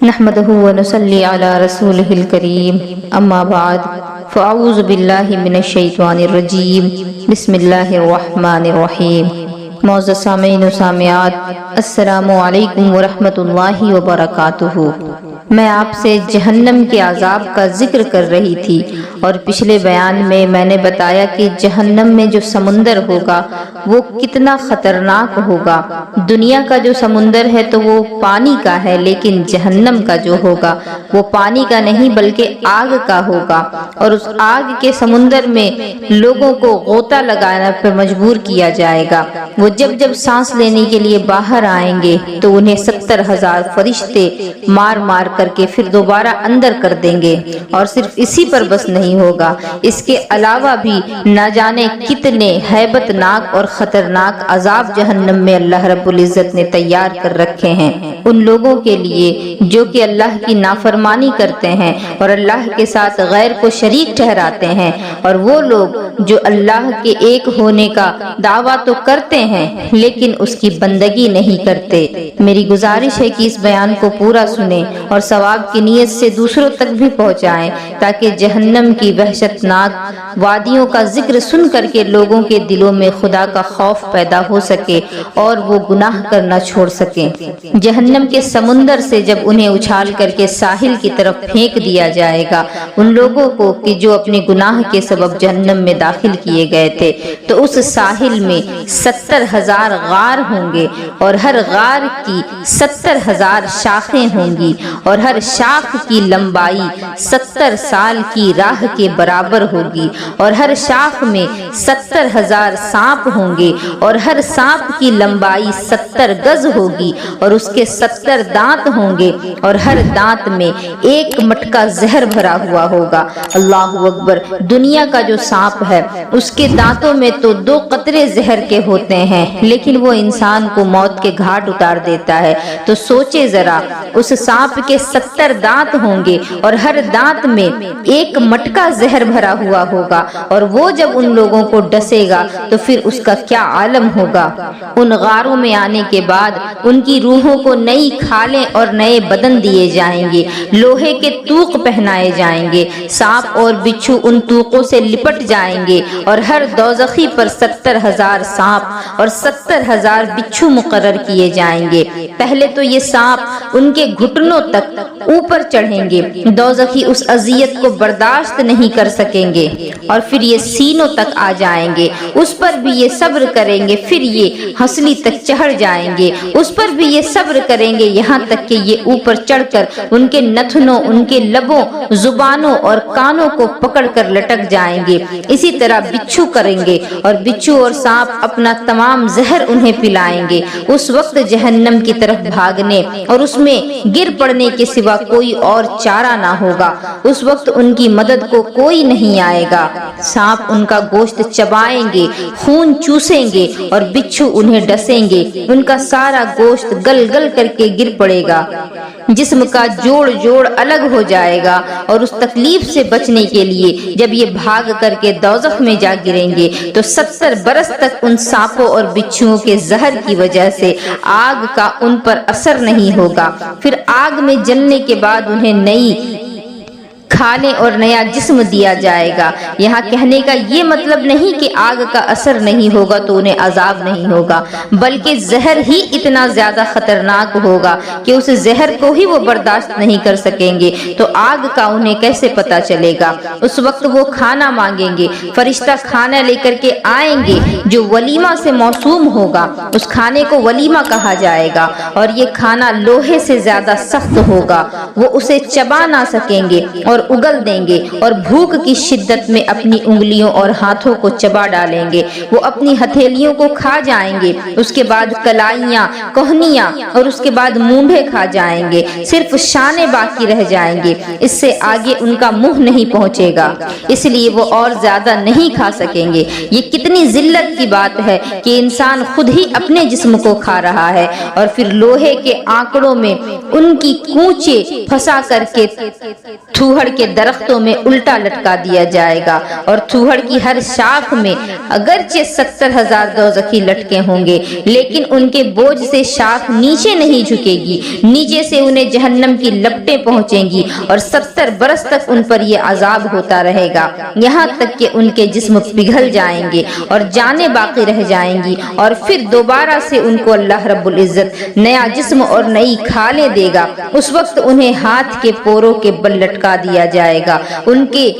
نحمده ونصلي على رسوله الكريم اما بعد فاعوذ بالله من الشیطان الرجیم بسم اللہ الرحمن الرحیم۔ معزز سامعین و سامعات، السلام علیکم ورحمۃ اللہ وبرکاتہ۔ میں آپ سے جہنم کے عذاب کا ذکر کر رہی تھی اور پچھلے بیان میں نے بتایا کہ جہنم میں جو سمندر ہوگا وہ کتنا خطرناک ہوگا۔ دنیا کا جو سمندر ہے تو وہ پانی کا ہے، لیکن جہنم کا جو ہوگا وہ پانی کا نہیں بلکہ آگ کا ہوگا، اور اس آگ کے سمندر میں لوگوں کو غوطہ لگانا پر مجبور کیا جائے گا۔ وہ جب سانس لینے کے لیے باہر آئیں گے تو انہیں 70,000 فرشتے مار مار کر کے پھر دوبارہ اندر کر دیں گے، اور صرف اسی پر بس نہیں ہوگا، اس کے علاوہ بھی نہ جانے کتنے ہیبت ناک اور خطرناک عذاب جہنم میں اللہ رب العزت نے تیار کر رکھے ہیں ان لوگوں کے لیے جو کہ اللہ کی نافرمانی کرتے ہیں اور اللہ کے ساتھ غیر کو شریک ٹھہراتے ہیں، اور وہ لوگ جو اللہ کے ایک ہونے کا دعویٰ تو کرتے ہیں لیکن اس کی بندگی نہیں کرتے۔ میری گزارش ہے کہ اس بیان کو پورا سنیں اور ثواب کی نیت سے دوسروں تک بھی پہنچائیں، تاکہ جہنم کی وحشتناک وادیوں کا ذکر سن کر کے لوگوں کے دلوں میں خدا کا خوف پیدا ہو سکے اور وہ گناہ کرنا چھوڑ سکیں۔ جہنم کے سمندر سے جب انہیں اچھال کر کے ساحل کی طرف پھینک دیا جائے گا ان لوگوں کو کہ جو اپنے گناہ کے سبب جہنم میں داخل کیے گئے تھے، تو اس ساحل میں 70,000 غار ہوں گے، اور ہر غار کی 70,000 شاخیں ہوں گی، اور ہر شاخ کی لمبائی 70 سال کی راہ کے برابر ہوگی، اور ہر شاخ میں 70,000 سانپ ہوں گے، اور ہر سانپ کی لمبائی 70 گز ہوگی، اور اس کے 70 دانت ہوں گے، اور ہر دانت میں ایک مٹکا زہر بھرا ہوا ہوگا۔ اللہ اکبر۔ دنیا کا جو سانپ ہے اس کے دانتوں میں تو 2 قطرے زہر کے ہوتے ہیں، لیکن وہ انسان کو موت کے گھاٹ اتار دیتا ہے۔ تو سوچے ذرا، اس سانپ کے 70 دانت ہوں گے اور ہر دانت میں ایک مٹکا زہر بھرا ہوا ہوگا، اور وہ جب ان لوگوں کو ڈسے گا تو پھر اس کا کیا عالم ہوگا۔ ان غاروں میں آنے کے بعد ان کی روحوں کو نئی کھالیں اور نئے بدن دیے جائیں گے، لوہے کے توق پہنائے جائیں گے، سانپ اور بچھو ان توقوں سے لپٹ جائیں گے، اور ہر دوزخی پر 70,000 سانپ اور 70,000 بچھو مقرر کیے جائیں گے۔ پہلے تو یہ سانپ ان کے گھٹنوں تک اوپر چڑھیں گے، دوزخی اس اذیت کو برداشت نہیں کر سکیں گے، اور پھر یہ سینوں تک آ جائیں گے، اس پر بھی یہ صبر کریں گے، پھر یہ ہنسلی تک چڑھ جائیں گے، اس پر بھی یہ صبر کریں گے، یہاں تک کہ یہ اوپر چڑھ کر ان کے نتنوں، ان کے لبوں، زبانوں اور کانوں کو پکڑ کر لٹک جائیں گے۔ اسی طرح بچھو کریں گے، اور بچھو اور سانپ اپنا تمام زہر انہیں پلائیں گے۔ اس وقت جہنم کی طرف بھاگنے اور اس میں گر پڑنے کے سوا کوئی اور چارہ نہ ہوگا۔ اس وقت ان کی مدد کو کوئی نہیں آئے گا۔ سانپ ان کا گوشت چبائیں گے، خون چوسیں گے، اور بچھو انہیں ڈسیں گے، ان کا سارا گوشت گل گل کر کے گر پڑے گا، جسم کا جوڑ جوڑ الگ ہو جائے گا، اور اس تکلیف سے بچنے کے لیے جب یہ بھاگ کر کے دوزخ میں جا گریں گے تو 70 برس تک ان سانپوں اور بچھوؤں کے زہر کی وجہ سے آگ کا ان پر اثر نہیں ہوگا۔ پھر آگ میں جلنے کے بعد انہیں نئی کھالیں اور نیا جسم دیا جائے گا۔ یہاں کہنے کا یہ مطلب نہیں کہ آگ کا اثر نہیں ہوگا تو انہیں عذاب نہیں ہوگا، بلکہ زہر ہی اتنا زیادہ خطرناک ہوگا کہ اس زہر کو ہی وہ برداشت نہیں کر سکیں گے، تو آگ کا انہیں کیسے پتا چلے گا۔ اس وقت وہ کھانا مانگیں گے، فرشتہ کھانا لے کر کے آئیں گے جو ولیمہ سے موسوم ہوگا، اس کھانے کو ولیمہ کہا جائے گا، اور یہ کھانا لوہے سے زیادہ سخت ہوگا، وہ اسے چبا نہ سکیں گے اور اگل دیں گے، اور بھوک کی شدت میں اپنی انگلیوں اور ہاتھوں کو چبا ڈالیں گے، وہ اپنی ہتھیلیوں کو کھا جائیں گے، اس کے بعد کلائیاں، کوہنیاں، اور اس کے بعد مونڈھے کھا جائیں گے، صرف شانے باقی رہ جائیں گے، اس سے آگے ان کا منہ نہیں پہنچے گا، اس لیے وہ اور زیادہ نہیں کھا سکیں گے۔ یہ کتنی ذلت کی بات ہے کہ انسان خود ہی اپنے جسم کو کھا رہا ہے، اور پھر لوہے کے آنکڑوں میں ان کی کونچیں پھنسا کر کے تھوہڑ تھوہڑ کے درختوں میں الٹا لٹکا دیا جائے گا، اور تھوہڑ کی ہر شاخ میں اگرچہ 70,000 دوزخی لٹکے ہوں گے، لیکن ان کے بوجھ سے شاخ نیچے نہیں جھکے گی، نیچے سے انہیں جہنم کی لپٹیں پہنچیں گی، اور 70 برس تک ان پر یہ عذاب ہوتا رہے گا، یہاں تک کہ ان کے جسم پگھل جائیں گے اور جانیں باقی رہ جائیں گی، اور پھر دوبارہ سے ان کو اللہ رب العزت نیا جسم اور نئی کھالیں دے گا۔ اس وقت انہیں ہاتھ کے پوروں کے بل لٹکا دیا جائے گا، ان کے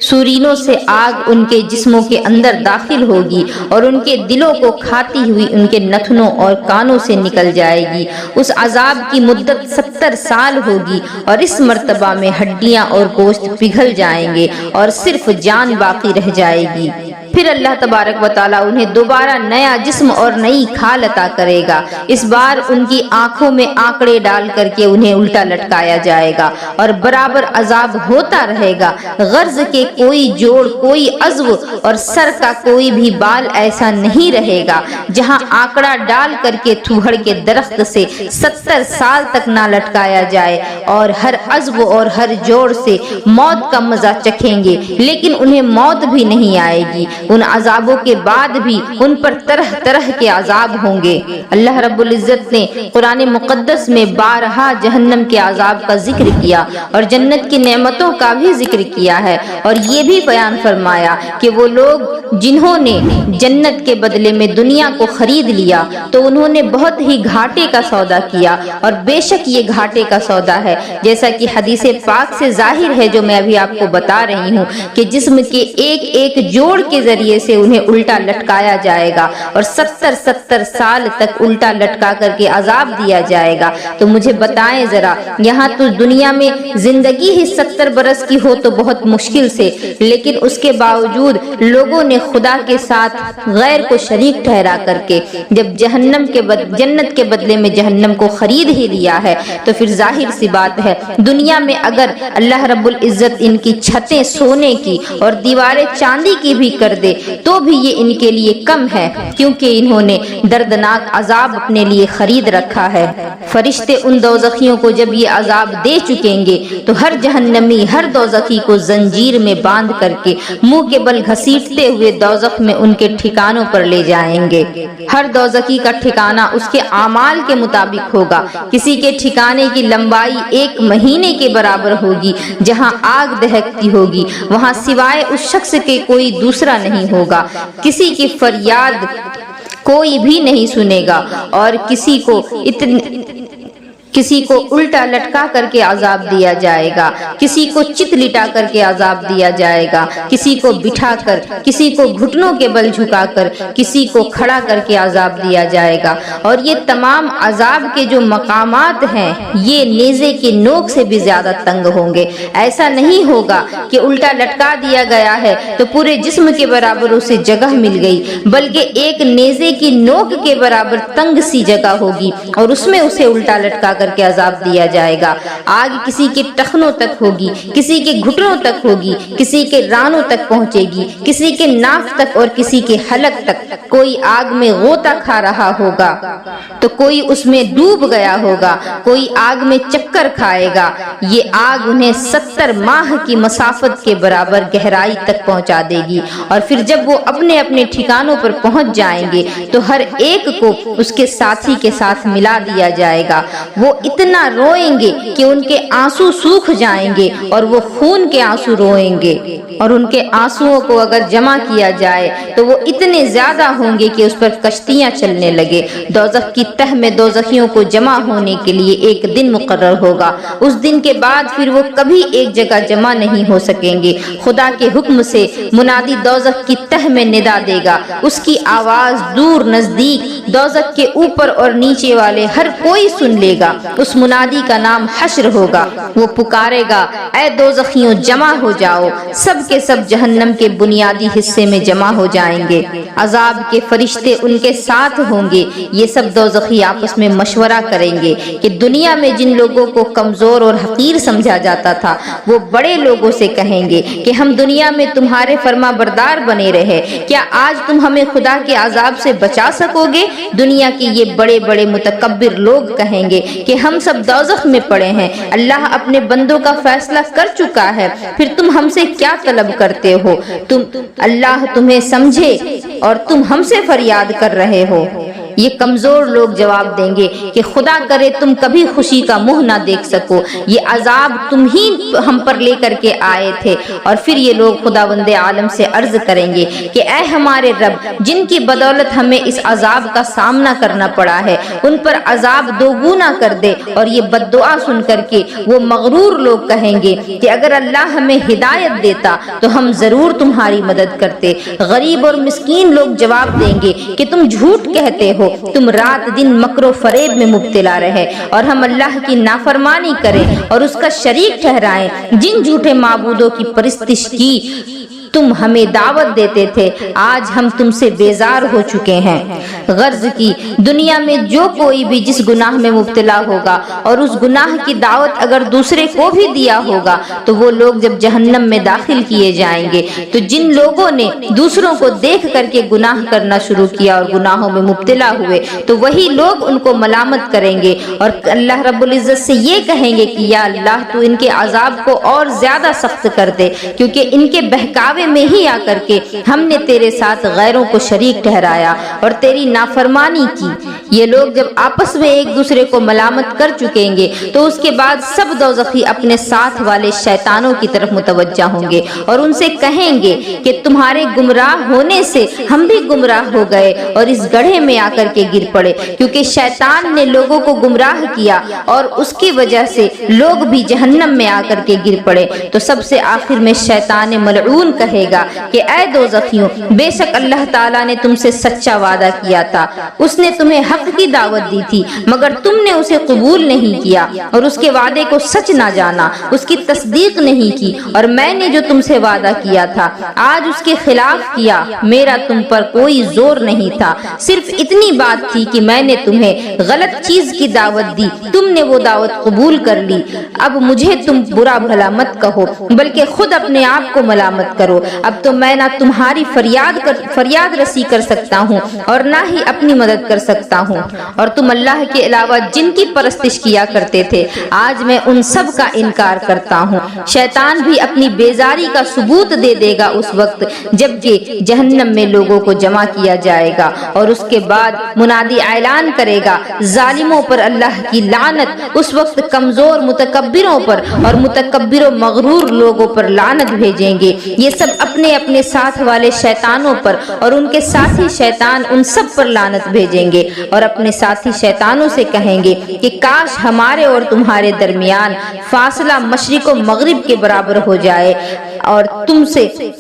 سورینوں سے آگ ان کے جسموں کے اندر داخل ہوگی، اور ان کے دلوں کو کھاتی ہوئی ان کے نتنوں اور کانوں سے نکل جائے گی۔ اس عذاب کی مدت 70 سال ہوگی، اور اس مرتبہ میں ہڈیاں اور گوشت پگھل جائیں گے اور صرف جان باقی رہ جائے گی۔ پھر اللہ تبارک و تعالیٰ انہیں دوبارہ نیا جسم اور نئی کھال عطا کرے گا۔ اس بار ان کی آنکھوں میں آنکڑے ڈال کر کے انہیں الٹا لٹکایا جائے گا، اور برابر عذاب ہوتا رہے گا۔ غرض کے کوئی جوڑ، کوئی عضو اور سر کا کوئی بھی بال ایسا نہیں رہے گا جہاں آنکڑا ڈال کر کے تھوہڑ کے درخت سے 70 سال تک نہ لٹکایا جائے، اور ہر عضو اور ہر جوڑ سے موت کا مزہ چکھیں گے، لیکن انہیں موت بھی نہیں آئے گی۔ ان عذابوں کے بعد بھی ان پر طرح طرح کے عذاب ہوں گے۔ اللہ رب العزت نے قرآن مقدس میں بارہا جہنم کے عذاب کا ذکر کیا اور جنت کی نعمتوں کا بھی ذکر کیا ہے، اور یہ بھی بیان فرمایا کہ وہ لوگ جنہوں نے جنت کے بدلے میں دنیا کو خرید لیا تو انہوں نے بہت ہی گھاٹے کا سودا کیا، اور بے شک یہ گھاٹے کا سودا ہے، جیسا کہ حدیث پاک سے ظاہر ہے جو میں ابھی آپ کو بتا رہی ہوں کہ جسم کے ایک ایک جوڑ کے ذریعے سے انہیں الٹا لٹکایا جائے گا، اور 70 سال تک الٹا لٹکا کر کے عذاب دیا جائے گا۔ تو مجھے بتائیں ذرا، یہاں تو دنیا میں زندگی ہی 70 برس کی ہو تو بہت مشکل سے، لیکن اس کے باوجود لوگوں نے خدا کے ساتھ غیر کو شریک ٹھہرا کر کے جب جنت کے بدلے میں جہنم کو خرید ہی لیا ہے، تو پھر ظاہر سی بات ہے دنیا میں اگر اللہ رب العزت ان کی چھتیں سونے کی اور دیواریں چاندی کی بھی کر دے تو بھی یہ ان کے لیے کم ہے، کیونکہ انہوں نے دردناک عذاب اپنے لیے خرید رکھا ہے۔ فرشتے ان دوزخیوں کو جب یہ عذاب دے چکیں گے تو ہر جہنمی، ہر دوزخی کو زنجیر میں باندھ کر کے منہ کے بل گھسیٹتے ہوئے دوزخ میں ان کے ٹھکانوں پر لے جائیں گے۔ ہر دوزخی کا ٹھکانہ اس کے اعمال کے مطابق ہوگا۔ کسی کے ٹھکانے کی لمبائی 1 مہینے کے برابر ہوگی، جہاں آگ دہکتی ہوگی وہاں سوائے اس شخص کے کوئی دوسرا نہیں ہوگا، کسی کی فریاد کوئی بھی نہیں سنے گا، اور کسی کو الٹا لٹکا کر کے عذاب دیا جائے گا، کسی کو چت لٹا کر کے عذاب دیا جائے گا، کسی کو بٹھا کر، کسی کو گھٹنوں کے بل جھکا کر، کسی کو کھڑا کر کے عذاب دیا جائے گا۔ اور یہ تمام عذاب کے جو مقامات ہیں یہ نیزے کی نوک سے بھی زیادہ تنگ ہوں گے۔ ایسا نہیں ہوگا کہ الٹا لٹکا دیا گیا ہے تو پورے جسم کے برابر اسے جگہ مل گئی، بلکہ ایک نیزے کی نوک کے برابر تنگ سی جگہ ہوگی، اور اس میں اسے الٹا لٹکا کر کے عذاب دیا جائے گا۔ آگ کسی کے ٹخنوں تک ہوگی، کسی کے گھٹنوں تک ہوگی، کسی کے رانوں تک پہنچے گی، کسی کے ناف تک اور کسی کے حلق تک۔ کوئی آگ میں غوطہ کھا رہا ہوگا تو کوئی اس میں ڈوب گیا ہوگا، کوئی آگ میں چکر کھائے گا۔ یہ آگ انہیں 70 ماہ کی مسافت کے برابر گہرائی تک پہنچا دے گی، اور پھر جب وہ اپنے اپنے ٹھکانوں پر پہنچ جائیں گے تو ہر ایک کو اس کے ساتھی کے ساتھ ملا دیا جائے گا۔ وہ اتنا روئیں گے کہ ان کے آنسو سوکھ جائیں گے، اور وہ خون کے آنسو روئیں گے، اور ان کے آنسوؤں کو اگر جمع کیا جائے تو وہ اتنے زیادہ ہوں گے کہ اس پر کشتیاں چلنے لگے۔ دوزخ کی تہ میں دوزخیوں کو جمع ہونے کے لیے ایک دن مقرر ہوگا، اس دن کے بعد پھر وہ کبھی ایک جگہ جمع نہیں ہو سکیں گے۔ خدا کے حکم سے منادی دوزخ کی تہ میں ندا دے گا، اس کی آواز دور نزدیک دوزخ کے اوپر اور نیچے والے ہر کوئی سن لے گا۔ اس منادی کا نام حشر ہوگا، وہ پکارے گا، اے دوزخیوں جمع ہو جاؤ۔ سب کے سب جہنم کے بنیادی حصے میں جمع ہو جائیں گے، عذاب کے فرشتے ان کے ساتھ ہوں گے۔ یہ سب دوزخی آپس میں مشورہ کریں گے کہ دنیا میں جن لوگوں کو کمزور اور حقیر سمجھا جاتا تھا وہ بڑے لوگوں سے کہیں گے کہ ہم دنیا میں تمہارے فرما بردار بنے رہے، کیا آج تم ہمیں خدا کے عذاب سے بچا سکو گے؟ دنیا کے یہ بڑے بڑے متکبر لوگ کہیں گے کہ ہم سب دوزخ میں پڑے ہیں، اللہ اپنے بندوں کا فیصلہ کر چکا ہے، پھر تم ہم سے کیا طلب کرتے ہو؟ اللہ تمہیں سمجھے اور تم ہم سے فریاد کر رہے ہو۔ یہ کمزور لوگ جواب دیں گے کہ خدا کرے تم کبھی خوشی کا منہ نہ دیکھ سکو، یہ عذاب تم ہی ہم پر لے کر کے آئے تھے۔ اور پھر یہ لوگ خداوند عالم سے عرض کریں گے کہ اے ہمارے رب، جن کی بدولت ہمیں اس عذاب کا سامنا کرنا پڑا ہے، ان پر عذاب دوگنا کر دے۔ اور یہ بد دعا سن کر کے وہ مغرور لوگ کہیں گے کہ اگر اللہ ہمیں ہدایت دیتا تو ہم ضرور تمہاری مدد کرتے۔ غریب اور مسکین لوگ جواب دیں گے کہ تم جھوٹ کہتے ہو، تم رات دن مکر و فریب میں مبتلا رہے اور ہم اللہ کی نافرمانی کریں اور اس کا شریک ٹھہرائیں۔ جن جھوٹے معبودوں کی پرستش کی تم ہمیں دعوت دیتے تھے، آج ہم تم سے بیزار ہو چکے ہیں۔ غرض کی دنیا میں جو کوئی بھی جس گناہ میں مبتلا ہوگا اور اس گناہ کی دعوت اگر دوسرے کو بھی دیا ہوگا تو وہ لوگ جب جہنم میں داخل کیے جائیں گے تو جن لوگوں نے دوسروں کو دیکھ کر کے گناہ کرنا شروع کیا اور گناہوں میں مبتلا ہوئے تو وہی لوگ ان کو ملامت کریں گے اور اللہ رب العزت سے یہ کہیں گے کہ یا اللہ تو ان کے عذاب کو اور زیادہ سخت کر دے، کیونکہ ان کے بہکاوے میں ہی آ کر کے ہم نے تیرے ساتھ غیروں کو شریک ٹھہرایا اور تیری نافرمانی کی۔ یہ لوگ جب آپس میں ایک دوسرے کو ملامت کر چکیں گے تو اس کے بعد سب دوزخی اپنے ساتھ والے شیطانوں کی طرف متوجہ ہوں گے اور ان سے کہیں گے کہ تمہارے گمراہ ہونے سے ہم بھی گمراہ ہو گئے اور اس گڑھے میں آ کر کے گر پڑے، کیونکہ شیطان نے لوگوں کو گمراہ کیا اور اس کی وجہ سے لوگ بھی جہنم میں آ کر کے گر پڑے۔ تو سب سے آخر میں شیطان ملعون کہے گا کہ اے دوزخیوں، بے شک اللہ تعالیٰ نے تم سے سچا وعدہ کیا تھا، اس نے تمہیں حق کی دعوت دی تھی مگر تم نے اسے قبول نہیں کیا اور اس کے وعدے کو سچ نہ جانا، اس کی تصدیق نہیں کی، اور میں نے جو تم سے وعدہ کیا تھا آج اس کے خلاف کیا۔ میرا تم پر کوئی زور نہیں تھا، صرف اتنی بات تھی کہ میں نے تمہیں غلط چیز کی دعوت دی، تم نے وہ دعوت قبول کر لی۔ اب مجھے تم برا بھلا مت کہو بلکہ خود اپنے آپ کو ملامت کرو۔ اب تو میں نہ تمہاری فریاد رسی کر سکتا ہوں اور نہ ہی اپنی مدد کر سکتا ہوں، اور تم اللہ کے علاوہ جن کی پرستش کیا کرتے تھے آج میں ان سب کا انکار کرتا ہوں۔ شیطان بھی اپنی بیزاری کا ثبوت دے دے گا اس وقت جب کہ جہنم میں لوگوں کو جمع کیا جائے گا، اور اس کے بعد منادی اعلان کرے گا ظالموں پر اللہ کی لعنت۔ اس وقت کمزور متکبروں پر اور متکبر و مغرور لوگوں پر لعنت بھیجیں گے، یہ سب اپنے اپنے ساتھ والے شیطانوں پر، اور ان کے ساتھی شیطان ان سب پر لعنت بھیجیں گے اور اپنے ساتھی شیطانوں سے کہیں گے کہ کاش ہمارے اور تمہارے درمیان فاصلہ مشرق و مغرب کے برابر ہو جائے، اور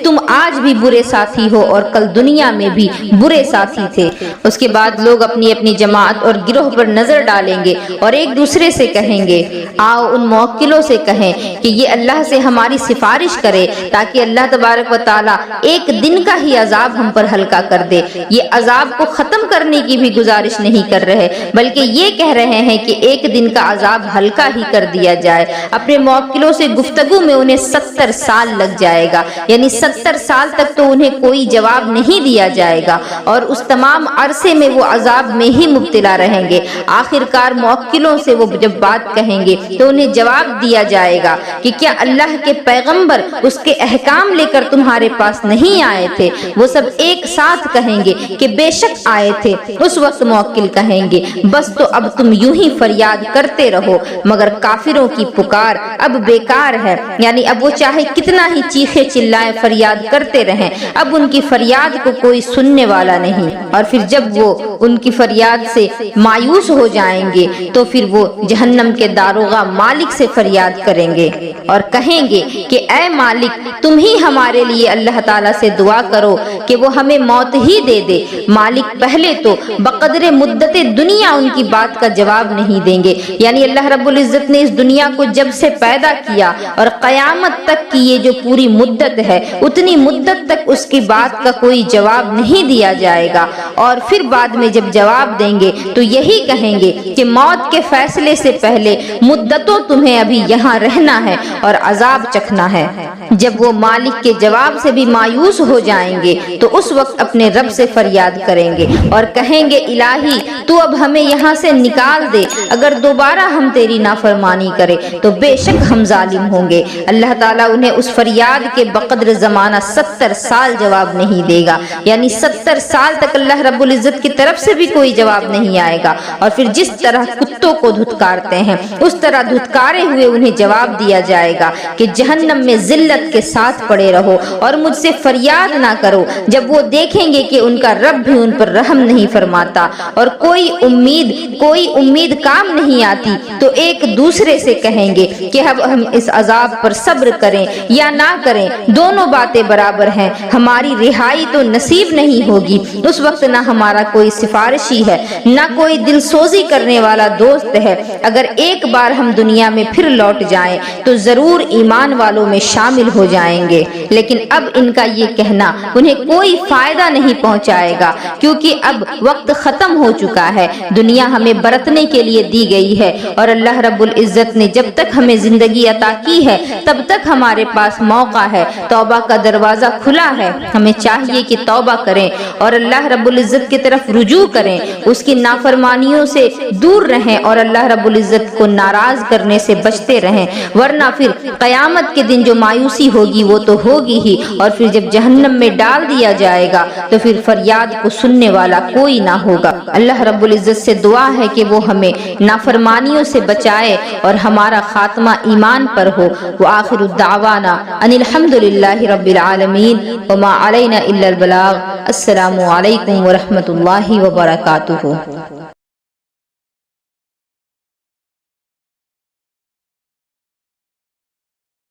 تم آج بھی برے ساتھی ہو اور کل دنیا میں بھی برے ساتھی تھے۔ اس کے بعد لوگ اپنی اپنی جماعت اور گروہ پر نظر ڈالیں گے اور ایک دوسرے سے کہیں گے آؤ ان موکلوں سے کہیں کہ یہ اللہ سے ہماری سفارش کرے تاکہ اللہ تبارک و تعالیٰ ایک دن کا ہی عذاب ہم پر ہلکا کر دے۔ یہ عذاب کو ختم کرنے کی بھی گزارش نہیں کر رہے بلکہ یہ کہہ رہے ہیں کہ ایک دن کا عذاب ہلکا ہی کر دیا جائے۔ اپنے موکلوں سے گفتگو میں انہیں 70 سال لگ جائے گا، یعنی 70 سال تک تو انہیں کوئی جواب نہیں دیا جائے گا اور اس تمام عرصے میں وہ عذاب میں ہی مبتلا رہیں گے۔ آخر کار موکلوں سے وہ جب بات کہیں گے تو انہیں جواب دیا جائے گا کہ کیا اللہ کے پیغمبر اس کے احکام لے کر تمہارے پاس نہیں آئے تھے؟ وہ سب ایک ساتھ کہیں گے کہ بے شک آئے تھے۔ اس وقت موکل کہیں گے بس تو اب تم یوں ہی فریاد کرتے رہو، مگر کافروں کی پکار اب بیکار ہے، یعنی اب وہ چاہے کتنا ہی چیخے چلائیں فریاد کرتے رہیں، اب ان کی فریاد کو کوئی سننے والا نہیں۔ اور پھر جب وہ ان کی فریاد سے مایوس ہو جائیں گے تو پھر وہ جہنم کے داروغہ مالک سے فریاد کریں گے اور کہیں گے کہ اے مالک تم ہی ہمارے لیے اللہ تعالیٰ سے دعا کرو کہ وہ ہمیں موت ہی دے دے۔ مالک پہلے تو بقدر مدت دنیا ان کی بات کا جواب نہیں دیں گے، یعنی اللہ رب العزت نے اس دنیا کو جب سے پیدا کیا اور قیامت تک کی یہ جو پوری مدت ہے اتنی مدت تک اس کی بات کا کوئی جواب نہیں دیا جائے گا، اور پھر بعد میں جب جواب دیں گے تو یہی کہیں گے کہ موت کے فیصلے سے پہلے مدتوں تمہیں ابھی یہاں رہنا ہے اور عذاب چکھنا ہے۔ جب وہ مالک کے جواب سے بھی مایوس ہو جائیں گے تو اس وقت اپنے رب سے فریاد کریں گے اور کہیں گے الہی تو اب ہمیں یہاں سے نکال دے، اگر دوبارہ ہم تیری نافرمانی کرے تو بے شک ہم ظالم ہوں گے۔ اللہ تعالیٰ انہیں اس فریاد کے بقدر زمانہ 70 سال جواب نہیں دے گا، یعنی 70 سال تک اللہ رب العزت کی طرف سے بھی کوئی جواب نہیں آئے گا، اور پھر جس طرح کتوں کو دھتکارتے ہیں اس طرح دھتکارے ہوئے انہیں جواب دیا جائے گا کہ جہنم میں ذلت کے ساتھ پڑے رہو اور مجھ سے فریاد نہ کرو۔ جب وہ دیکھیں گے کہ ان کا رب بھی ان پر رحم نہیں فرماتا اور کوئی امید کام نہیں آتی، تو ایک دوسرے سے کہیں گے کہ اب ہم اس عذاب پر صبر کریں یا نہ کریں، دونوں باتیں برابر ہیں، ہماری رہائی تو نصیب نہیں ہوگی۔ اس وقت نہ ہمارا کوئی سفارشی ہے نہ کوئی دل سوزی کرنے والا دوست ہے۔ اگر ایک بار ہم دنیا میں پھر لوٹ جائیں تو ضرور ایمان والوں میں شامل ہو جائیں گے، لیکن اب ان کا یہ کہنا انہیں کوئی فائدہ نہیں پہنچائے گا، کیونکہ اب وقت ختم ہو چکا ہے، دنیا ہمیں برتنے کے لیے دی گئی ہے، اور اللہ رب العزت نے جب تک ہمیں زندگی عطا کی ہے تب تک ہمارے پاس موقع ہے، توبہ کا دروازہ کھلا ہے، ہمیں چاہیے کہ توبہ کریں اور اللہ رب العزت کی طرف رجوع کریں، اس کی نافرمانیوں سے دور رہیں اور اللہ رب العزت کو ناراض کرنے سے بچتے رہیں، ورنہ پھر قیامت کے دن جو مایوسی ہوگی وہ تو ہوگی ہی، اور پھر جب جہنم میں ڈال دیا جائے گا تو پھر فریاد کو سننے والا کوئی نہ ہوگا۔ اللہ رب العزت سے دعا ہے کہ وہ ہمیں نافرمانیوں سے بچائے اور ہمارا خاتمہ ایمان پر ہو۔ وآخر الدعوانا ان الحمدللہ رب العالمین وما علینا الا البلاغ۔ السلام علیکم ورحمۃ اللہ وبرکاتہ۔